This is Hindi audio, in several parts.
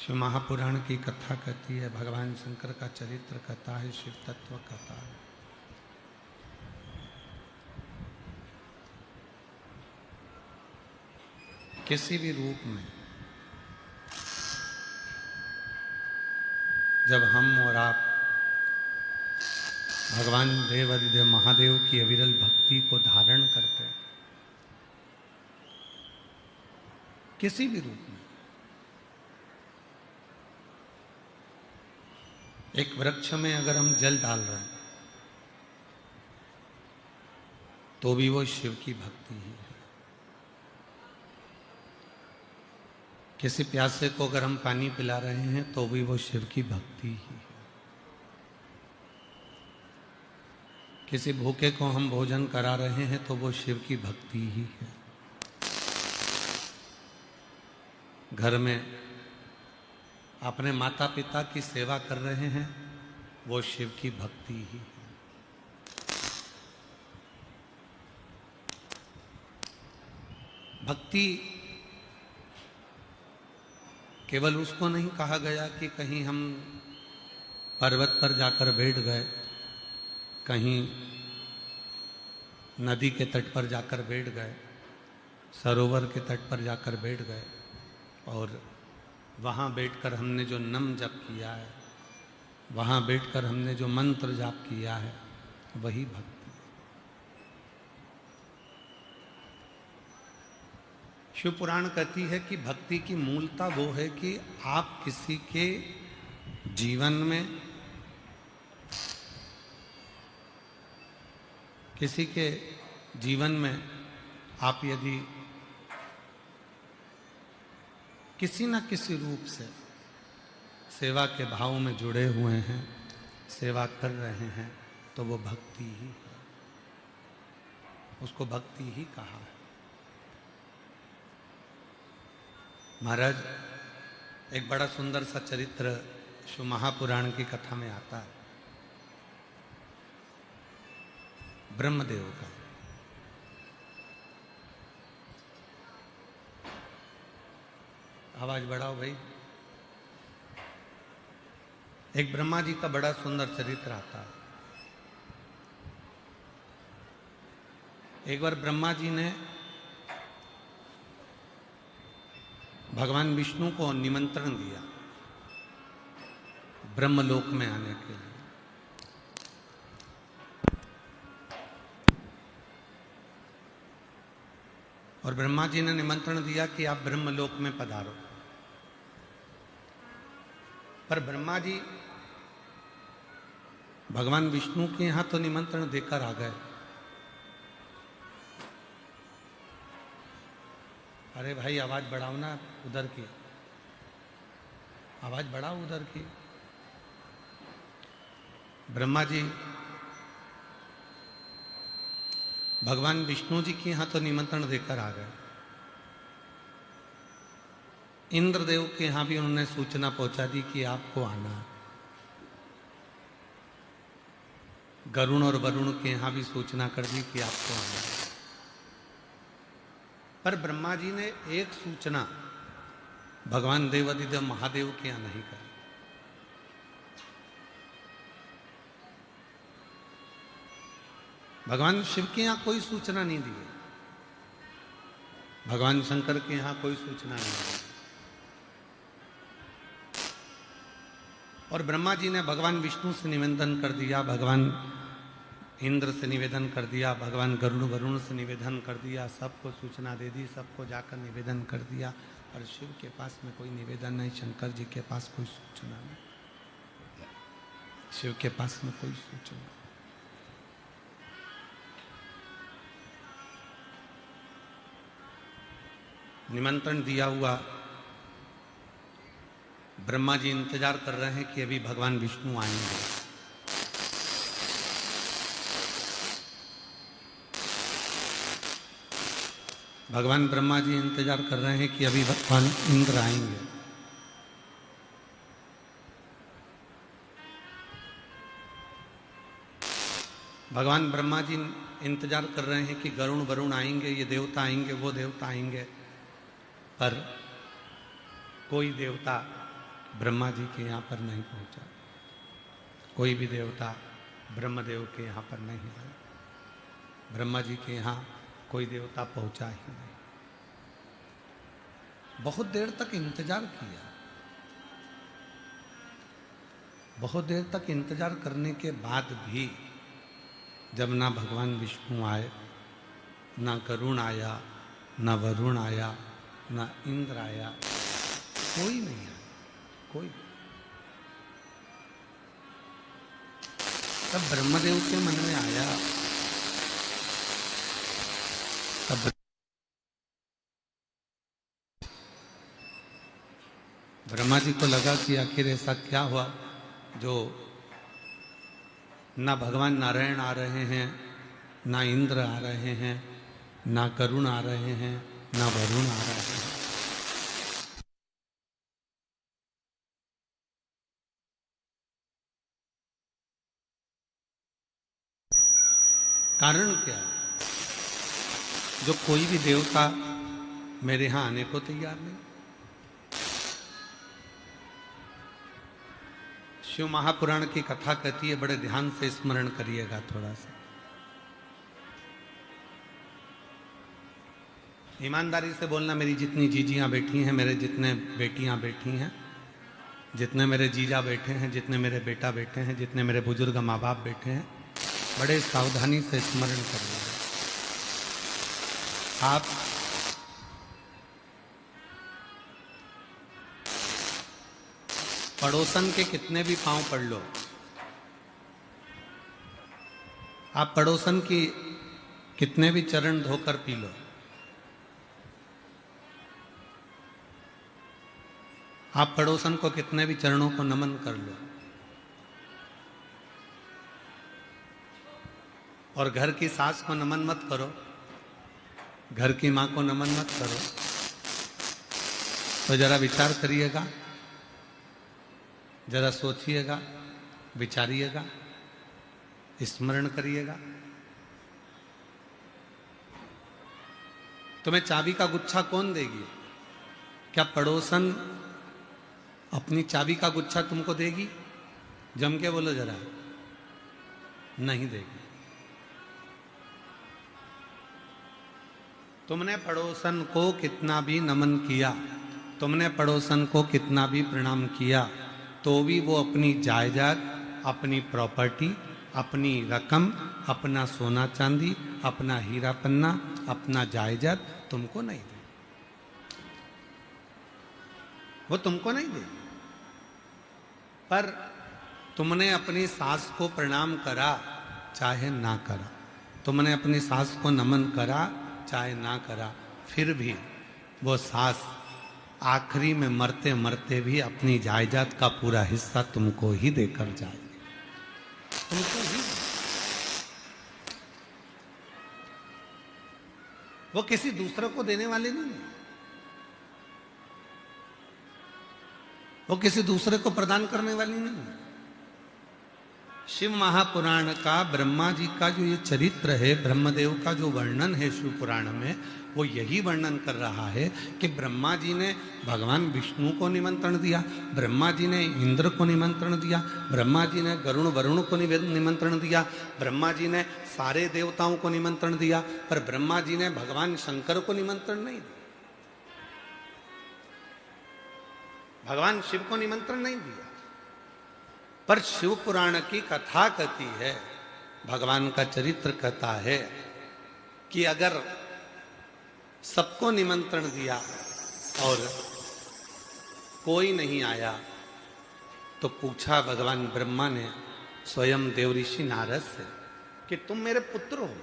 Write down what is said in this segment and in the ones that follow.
शिव महापुराण की कथा कहती है, भगवान शंकर का चरित्र कथा है, शिव तत्व कथा है। किसी भी रूप में जब हम और आप भगवान देवाधिदेव महादेव की अविरल भक्ति को धारण करते हैं, किसी भी रूप में, एक वृक्ष में अगर हम जल डाल रहे हैं तो भी वो शिव की भक्ति ही है। किसी प्यासे को अगर हम पानी पिला रहे हैं तो भी वो शिव की भक्ति ही है। किसी भूखे को हम भोजन करा रहे हैं तो वो शिव की भक्ति ही है। घर में अपने माता पिता की सेवा कर रहे हैं, वो शिव की भक्ति ही है। भक्ति केवल उसको नहीं कहा गया कि कहीं हम पर्वत पर जाकर बैठ गए, कहीं नदी के तट पर जाकर बैठ गए, सरोवर के तट पर जाकर बैठ गए और वहाँ बैठकर हमने जो नाम जप किया है, वहाँ बैठकर हमने जो मंत्र जाप किया है, वही भक्ति। शिव पुराण कहती है कि भक्ति की मूलता वो है कि आप किसी के जीवन में, किसी के जीवन में आप यदि किसी न किसी रूप से सेवा के भाव में जुड़े हुए हैं, सेवा कर रहे हैं, तो वो भक्ति ही है। उसको भक्ति ही कहा है। महाराज, एक बड़ा सुंदर सा चरित्र शिव महापुराण की कथा में आता है, ब्रह्मदेव का। आवाज बढ़ाओ भाई। एक ब्रह्मा जी का बड़ा सुंदर चरित्र आता है। एक बार ब्रह्मा जी ने भगवान विष्णु को निमंत्रण दिया ब्रह्मलोक में आने के लिए। और ब्रह्मा जी ने निमंत्रण दिया कि आप ब्रह्मलोक में पधारो। पर ब्रह्मा जी भगवान विष्णु के यहां तो निमंत्रण देकर आ गए। अरे भाई, आवाज बढ़ाओ ना उधर की, आवाज बढ़ाओ उधर की। ब्रह्मा जी भगवान विष्णु जी के यहां तो निमंत्रण देकर आ गए। इंद्रदेव के यहां भी उन्होंने सूचना पहुंचा दी कि आपको आना है। गरुण और वरुण के यहां भी सूचना कर दी कि आपको आना है। पर ब्रह्मा जी ने एक सूचना भगवान देवाधिदेव महादेव के यहां नहीं करी। भगवान शिव के यहां कोई सूचना नहीं दी, भगवान शंकर के यहां कोई सूचना नहीं दी। और ब्रह्मा जी ने भगवान विष्णु से निवेदन कर दिया, भगवान इंद्र से निवेदन कर दिया, भगवान गरुड़ वरुण से निवेदन कर दिया, सबको सूचना दे दी, सबको जाकर निवेदन कर दिया। और शिव के पास में कोई निवेदन नहीं, शंकर जी के पास कोई सूचना नहीं, शिव के पास में कोई सूचना नहीं। निमंत्रण दिया हुआ ब्रह्मा जी इंतजार कर रहे हैं कि अभी भगवान विष्णु आएंगे। भगवान ब्रह्मा जी इंतजार कर रहे हैं कि अभी भगवान इंद्र आएंगे। भगवान ब्रह्मा जी इंतजार कर रहे हैं कि गरुण वरुण आएंगे, ये देवता आएंगे, वो देवता आएंगे। पर कोई देवता ब्रह्मा जी के यहाँ पर नहीं पहुंचा। कोई भी देवता ब्रह्मदेव के यहाँ पर नहीं है। ब्रह्मा जी के यहाँ कोई देवता पहुंचा ही नहीं। बहुत देर तक इंतजार किया। बहुत देर तक इंतजार करने के बाद भी जब ना भगवान विष्णु आए, ना गरुण आया, ना वरुण आया, ना इंद्र आया, कोई नहीं आया, कोई। तब ब्रह्मदेव के मन में आया, तब ब्रह्मा जी को लगा कि आखिर ऐसा क्या हुआ जो ना भगवान नारायण आ रहे हैं, ना इंद्र आ रहे हैं, ना करुण आ रहे हैं, ना वरुण आ रहे हैं। कारण क्या है? जो कोई भी देवता मेरे यहां आने को तैयार नहीं। शिव महापुराण की कथा कहती है, बड़े ध्यान से स्मरण करिएगा थोड़ा सा। ईमानदारी से बोलना, मेरी जितनी जीजियां बैठी हैं, मेरे जितने बेटियां बैठी हैं, जितने मेरे जीजा बैठे हैं, जितने मेरे बेटा बैठे हैं, जितने मेरे बुजुर्ग माँ बाप बैठे हैं, बड़े सावधानी से स्मरण करिएगा। आप पड़ोसन के कितने भी पांव पड़ लो, आप पड़ोसन की कितने भी चरण धोकर पी लो, आप पड़ोसन को कितने भी चरणों को नमन कर लो, और घर की सास को नमन मत करो, घर की मां को नमन मत करो, तो जरा विचार करिएगा, जरा सोचिएगा, विचारिएगा, स्मरण करिएगा। तुम्हें चाबी का गुच्छा कौन देगी? क्या पड़ोसन अपनी चाबी का गुच्छा तुमको देगी? जम के बोलो जरा। नहीं देगी। तुमने पड़ोसन को कितना भी नमन किया, तुमने पड़ोसन को कितना भी प्रणाम किया, तो भी वो अपनी जायदाद, अपनी प्रॉपर्टी, अपनी रकम, अपना सोना चांदी, अपना हीरा पन्ना, अपना जायदाद तुमको नहीं दे। वो तुमको नहीं दे। पर तुमने अपनी सास को प्रणाम करा चाहे ना करा, तुमने अपनी सास को नमन करा चाहे ना करा, फिर भी वो सास आखिरी में मरते मरते भी अपनी जायदाद का पूरा हिस्सा तुमको ही देकर जाएगी। तुमको ही। वो किसी दूसरे को देने वाले नहीं है। वो किसी दूसरे को प्रदान करने वाली नहीं है। शिव महापुराण का ब्रह्मा जी का जो ये चरित्र है, ब्रह्मदेव का जो वर्णन है शिव पुराण में, वो यही वर्णन कर रहा है कि ब्रह्मा जी ने भगवान विष्णु को निमंत्रण दिया, ब्रह्मा जी ने इंद्र को निमंत्रण दिया, ब्रह्मा जी ने गरुण वरुण को निमंत्रण दिया, ब्रह्मा जी ने सारे देवताओं को निमंत्रण दिया, पर ब्रह्मा जी ने भगवान शंकर को निमंत्रण नहीं दिया, भगवान शिव को निमंत्रण नहीं दिया। पर शिव पुराण की कथा कहती है, भगवान का चरित्र कहता है कि अगर सबको निमंत्रण दिया और कोई नहीं आया, तो पूछा भगवान ब्रह्मा ने स्वयं देवऋषि नारद से कि तुम मेरे पुत्र हो,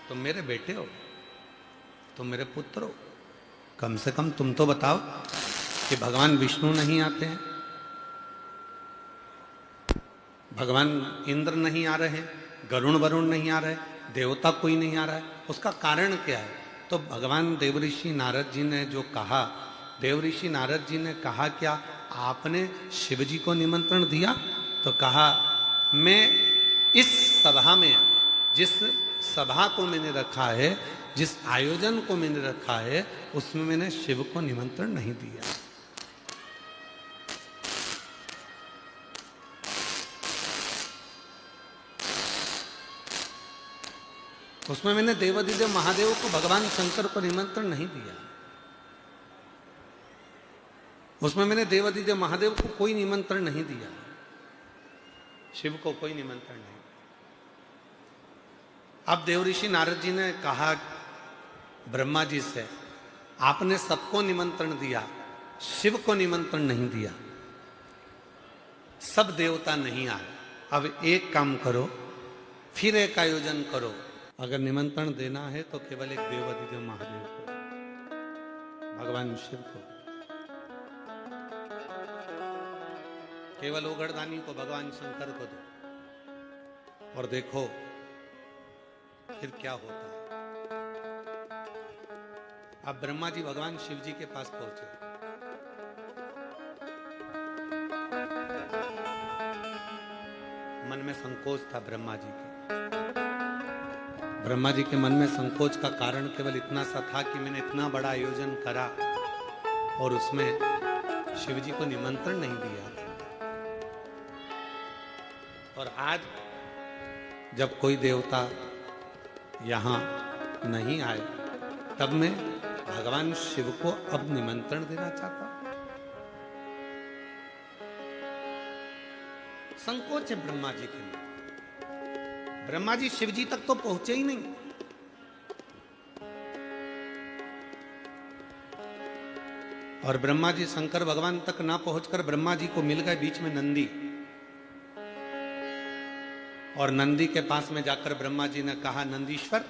तुम मेरे बेटे हो, तुम मेरे पुत्र हो, कम से कम तुम तो बताओ कि भगवान विष्णु नहीं आते हैं, भगवान इंद्र नहीं आ रहे, गरुण वरुण नहीं आ रहे, देवता कोई नहीं आ रहा है, उसका कारण क्या है? तो भगवान देवऋषि नारद जी ने जो कहा, देवऋषि नारद जी ने कहा क्या आपने शिव जी को निमंत्रण दिया? तो कहा मैं इस सभा में, जिस सभा को मैंने रखा है, जिस आयोजन को मैंने रखा है, उसमें मैंने शिव को निमंत्रण नहीं दिया। उसमें मैंने देवादिदेव महादेव को भगवान शंकर को निमंत्रण नहीं दिया। उसमें मैंने देवादिदेव महादेव को कोई निमंत्रण नहीं दिया, शिव को कोई निमंत्रण नहीं। अब देवऋषि नारद जी ने कहा ब्रह्मा जी से, आपने सबको निमंत्रण दिया, शिव को निमंत्रण नहीं दिया, सब देवता नहीं आए। अब एक काम करो, फिर एक आयोजन करो। अगर निमंत्रण देना है तो केवल एक देवादिदेव महादेव को, भगवान शिव को, केवल ओगड़दानी को, भगवान शंकर को दो, और देखो फिर क्या होता है। अब ब्रह्मा जी भगवान शिव जी के पास पहुंचे। मन में संकोच था ब्रह्मा जी के। ब्रह्मा जी के मन में संकोच का कारण केवल इतना सा था कि मैंने इतना बड़ा आयोजन करा और उसमें शिव जी को निमंत्रण नहीं दिया। और आज जब कोई देवता यहां नहीं आए, तब मैं भगवान शिव को अब निमंत्रण देना चाहता हूं। संकोच है ब्रह्मा जी के लिए। ब्रह्मा जी शिव जी तक तो पहुंचे ही नहीं। और ब्रह्मा जी शंकर भगवान तक ना पहुंचकर ब्रह्मा जी को मिल गए बीच में नंदी। और नंदी के पास में जाकर ब्रह्मा जी ने कहा, नंदीश्वर,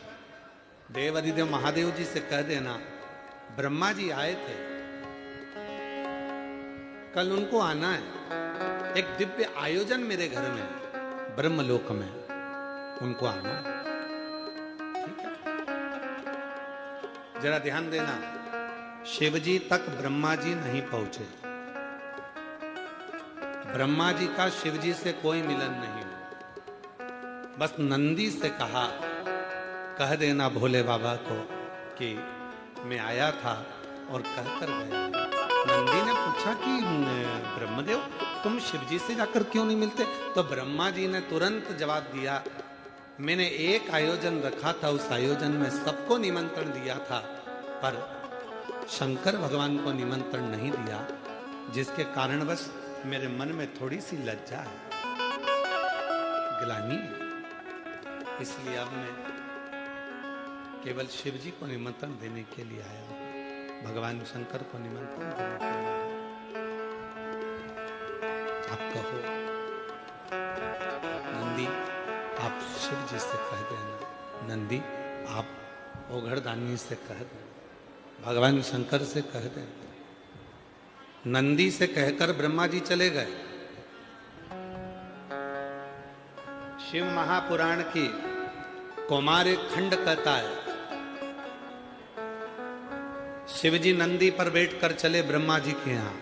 देवादिदेव महादेव जी से कह देना ब्रह्मा जी आए थे, कल उनको आना है। एक दिव्य आयोजन मेरे घर में, ब्रह्मलोक में, उनको आना है। ठीक है, जरा ध्यान देना, शिव जी तक ब्रह्मा जी नहीं पहुंचे। ब्रह्मा जी का शिव जी से कोई मिलन नहीं हुआ। बस नंदी से कहा, कह देना भोले बाबा को कि मैं आया था, और कहकर गया। नंदी ने पूछा कि ब्रह्मदेव, तुम शिव जी से जाकर क्यों नहीं मिलते? तो ब्रह्मा जी ने तुरंत जवाब दिया, मैंने एक आयोजन रखा था, उस आयोजन में सबको निमंत्रण दिया था, पर शंकर भगवान को निमंत्रण नहीं दिया, जिसके कारणवश मेरे मन में थोड़ी सी लज्जा है, ग्लानि है। इसलिए अब मैं केवल शिव जी को निमंत्रण देने के लिए आया हूं, भगवान शंकर को निमंत्रण देने के लिए आया हूं। आप कहो नंदी, आप शिव जी से कह देना, नंदी आप ओघड़दानी से कह देना, भगवान शंकर से कह देना। नंदी से कहकर ब्रह्मा जी चले गए। शिव महापुराण की कौमार खंड कहता है, शिव जी नंदी पर बैठकर चले ब्रह्मा जी के यहां,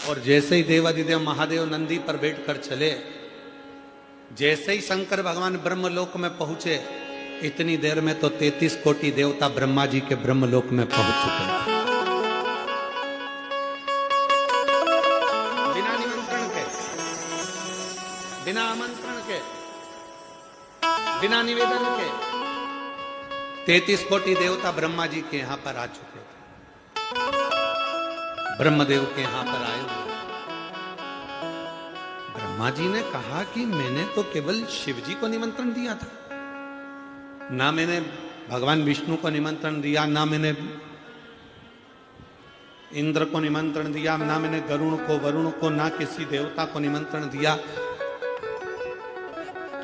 और जैसे ही देवादिदेव महादेव नंदी पर बैठकर चले, जैसे ही शंकर भगवान ब्रह्मलोक में पहुंचे, इतनी देर में तो 33 कोटि देवता ब्रह्मा जी के ब्रह्मलोक में पहुंच चुके थे। बिना निमंत्रण के, बिना आमंत्रण के, बिना निवेदन के 33 कोटि देवता ब्रह्मा जी के यहां पर आ चुके थे, ब्रह्मदेव के यहां पर आए हुए। ब्रह्मा जी ने कहा कि मैंने तो केवल शिव जी को निमंत्रण दिया था, ना मैंने भगवान विष्णु को निमंत्रण दिया, ना मैंने इंद्र को निमंत्रण दिया, ना मैंने गरुण को, वरुण को, ना किसी देवता को निमंत्रण दिया।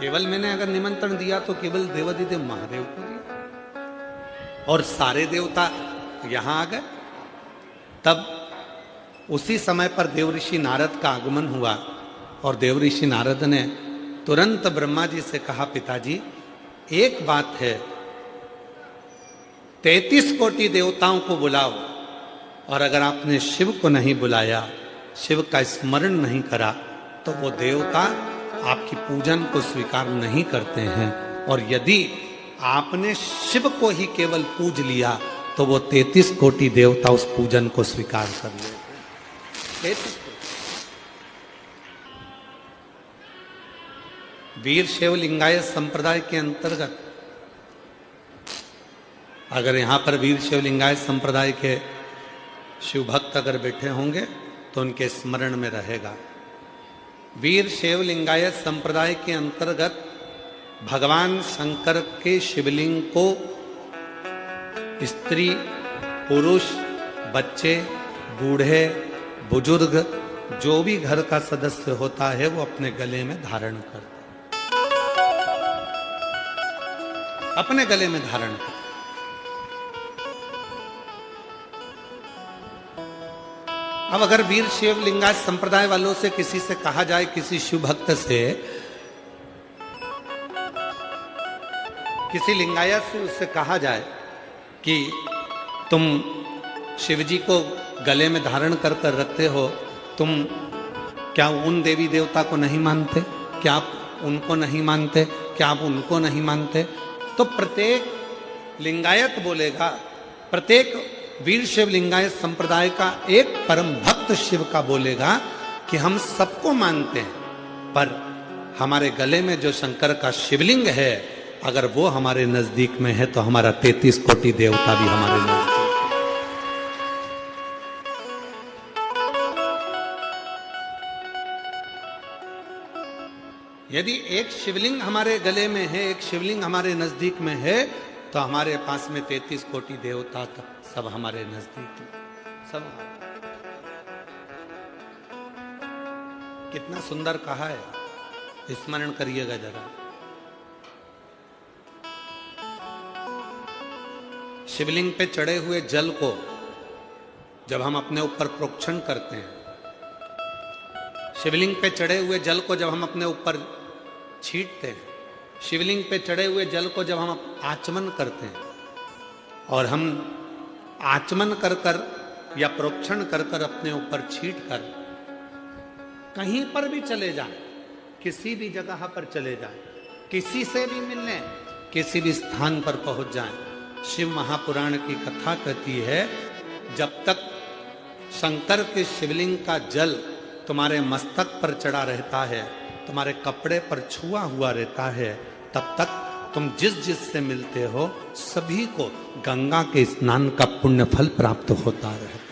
केवल मैंने अगर निमंत्रण दिया तो केवल देवादिदेव महादेव को दिया, और सारे देवता यहां आ गए। तब उसी समय पर देवऋषि नारद का आगमन हुआ, और देवऋषि नारद ने तुरंत ब्रह्मा जी से कहा, पिताजी एक बात है, 33 कोटि देवताओं को बुलाओ, और अगर आपने शिव को नहीं बुलाया, शिव का स्मरण नहीं करा, तो वो देवता आपकी पूजन को स्वीकार नहीं करते हैं। और यदि आपने शिव को ही केवल पूज लिया, तो वो 33 कोटि देवता उस पूजन को स्वीकार कर लेते। 33 वीर शैव लिंगायत संप्रदाय के अंतर्गत अगर यहां पर वीर शैव लिंगायत संप्रदाय के शिव भक्त अगर बैठे होंगे तो उनके स्मरण में रहेगा। वीर शैव लिंगायत संप्रदाय के अंतर्गत भगवान शंकर के शिवलिंग को स्त्री, पुरुष, बच्चे, बूढ़े, बुजुर्ग, जो भी घर का सदस्य होता है वो अपने गले में धारण करते, अपने गले में धारण करते। अब अगर वीर शैव लिंगायत संप्रदाय वालों से किसी से कहा जाए, किसी शिव भक्त से, किसी लिंगायत से उससे कहा जाए कि तुम शिवजी को गले में धारण कर कर रखते हो, तुम क्या उन देवी देवता को नहीं मानते? क्या आप उनको नहीं मानते? क्या आप उनको नहीं मानते? तो प्रत्येक लिंगायत बोलेगा, प्रत्येक वीर शैव लिंगायत संप्रदाय का एक परम भक्त शिव का बोलेगा कि हम सबको मानते हैं, पर हमारे गले में जो शंकर का शिवलिंग है, अगर वो हमारे नजदीक में है तो हमारा 33 कोटि देवता भी हमारे नजदीक है। यदि एक शिवलिंग हमारे गले में है, एक शिवलिंग हमारे नजदीक में है, तो हमारे पास में 33 कोटि देवता सब हमारे नजदीक में, सब। कितना सुंदर कहा है, स्मरण करिएगा जरा। शिवलिंग पे चढ़े हुए जल को जब हम अपने ऊपर प्रोक्षण करते हैं, शिवलिंग पे चढ़े हुए जल को जब हम अपने ऊपर छींटते हैं, शिवलिंग पे चढ़े हुए जल को जब हम आचमन करते हैं, और हम आचमन कर कर या प्रोक्षण कर कर अपने ऊपर छींट कर कहीं पर भी चले जाएं, किसी भी जगह पर चले जाएं, किसी से भी मिलने, किसी भी स्थान पर पहुंच जाएं, शिव महापुराण की कथा कहती है, जब तक शंकर के शिवलिंग का जल तुम्हारे मस्तक पर चढ़ा रहता है, तुम्हारे कपड़े पर छुआ हुआ रहता है, तब तक तुम जिस जिस से मिलते हो सभी को गंगा के स्नान का पुण्य फल प्राप्त होता रहता है।